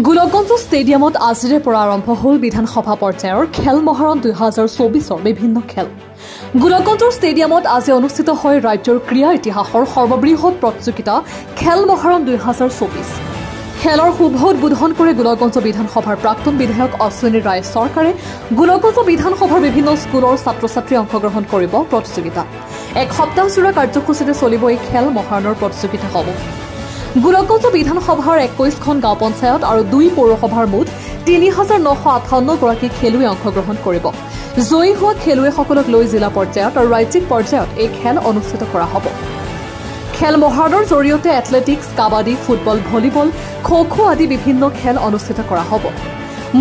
গোলকগঞ্জ ষ্টেডিয়ামত আজিৰে পৰা আৰম্ভ হ'ল বিধানসভা পৰ্যায়ৰ খেল মহাৰণ 2024ৰ বিভিন্ন খেল। গোলকগঞ্জৰ ষ্টেডিয়ামত আজি অনুষ্ঠিত হয় ৰাজ্যৰ ক্ৰীড়া ইতিহাসৰ সৰ্ববৃহৎ প্ৰতিযোগিতা খেল মহাৰণ 2024। খেলৰ শুভ উদ্বোধন কৰি গোলকগঞ্জ বিধানসভাৰ প্ৰাক্তন বিধায়ক অশ্বিনী ৰায় চৰকাৰে গোলকগঞ্জ বিধানসভাৰ বিভিন্ন স্কুলৰ ছাত্ৰ ছাত্ৰী অংশগ্ৰহণ কৰিব প্ৰতিযোগিতাত। এক সপ্তাহজোৰা কাৰ্যসূচীৰে চলিব এই খেল মহাৰণৰ প্ৰতিযোগিতাসমূহ। গোলকগঞ্জ বিধানসভাৰ 21খন গাঁও পঞ্চায়ত আৰু 2 পৌৰসভাৰ মুঠ 3958 গৰাকী খেলুৱৈ অংশগ্ৰহণ কৰিব। জয়ী হোৱা খেলুৱৈসকলক লৈ জিলা পৰ্যায়ত আৰু ৰাজ্যিক পৰ্যায়ত এই খেল অনুষ্ঠিত কৰা হ'ব। খেল মহাৰণৰ জৰিয়তে athletics, kabaddi, football, volleyball, kho kho আদি বিভিন্ন খেল অনুষ্ঠিত কৰা হ'ব।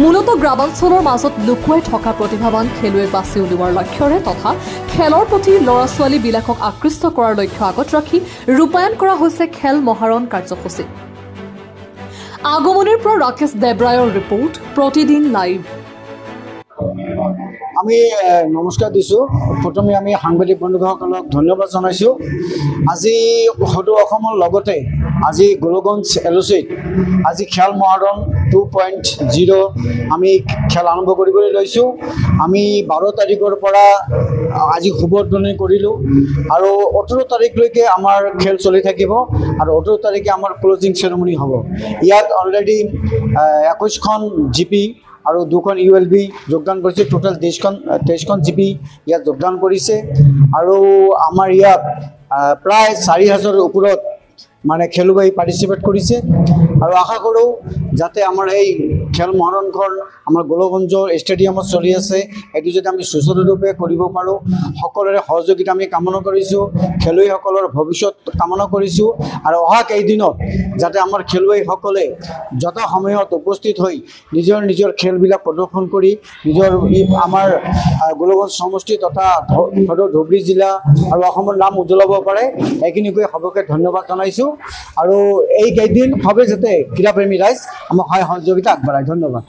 মূলতঃ গ্ৰামাঞ্চলৰ মাজত লুকুৱাই থকা প্ৰতিভাৱান খেলুৱৈক বাছি উলিওৱাৰ লক্ষ্যৰে তথা খেলৰ প্ৰতি ল'ৰা-ছোৱালীবিলাকক আকৃষ্ট কৰাৰ লক্ষ্য আগত ৰাখি ৰূপায়ণ কৰা হৈছে খেল মহাৰণ কাৰ্যসূচী। আগমনিৰ পৰা ৰাকেশ দেৱৰায়ৰ ৰিপৰ্ট, প্ৰতিদিন লাইভ। আমি নমস্কাৰ দিছোঁ। প্ৰথমে আমি সাংবাদিক বন্ধুসকলক ধন্যবাদ জনাইছোঁ। আজি সদৌ অসমৰ লগতে আজি গোলকগঞ্জ LOC-ত আজি খেল মহাৰণ 2.0 আমি খেল আৰম্ভ কৰিবলৈ লৈছোঁ। আমি 12 তাৰিখৰ পৰা আজি শুভ উদ্বোধন কৰিলোঁ আৰু 18 তাৰিখলৈকে আমাৰ খেল চলি থাকিব আৰু 18 তাৰিখে আমাৰ ক্লজিং চেৰেমনি হ'ব। ইয়াত অলৰেডি 21খন GP আৰু 2খন ULB যোগদান কৰিছে। টোটেল 23খন GP ইয়াত যোগদান কৰিছে আৰু আমাৰ ইয়াত প্ৰায় 4000ৰ ওপৰত মানে খেলুৱৈ পাৰ্টিচিপেট কৰিছে আৰু আশা কৰোঁ যাতে আমাৰ এই খেল মহাৰণখন আমাৰ গোলকগঞ্জ ষ্টেডিয়ামত চলি আছে, এইটো যদি আমি সুচাৰুৰূপে কৰিব পাৰোঁ, সকলোৰে সহযোগিতা আমি কামনা কৰিছোঁ, খেলুৱৈসকলৰ ভৱিষ্যত কামনা কৰিছোঁ আৰু অহা কেইদিনত যাতে আমাৰ খেলুৱৈসকলে যথা সময়ত উপস্থিত হৈ নিজৰ খেলবিলাক প্ৰদৰ্শন কৰি নিজৰ আমাৰ গোলকগঞ্জ সমষ্টি তথা ধুবুৰী জিলা আৰু অসমৰ নাম উজ্বলাব পাৰে। এইখিনিকৈ সবকে ধন্যবাদ জনাইছোঁ আৰু এই কেইদিন সবে যাতে ক্ৰীড়াপ্ৰেমী ৰাইজ আমাক সহায় সহযোগিতা আগবঢ়ায়। ধন্যবাদ।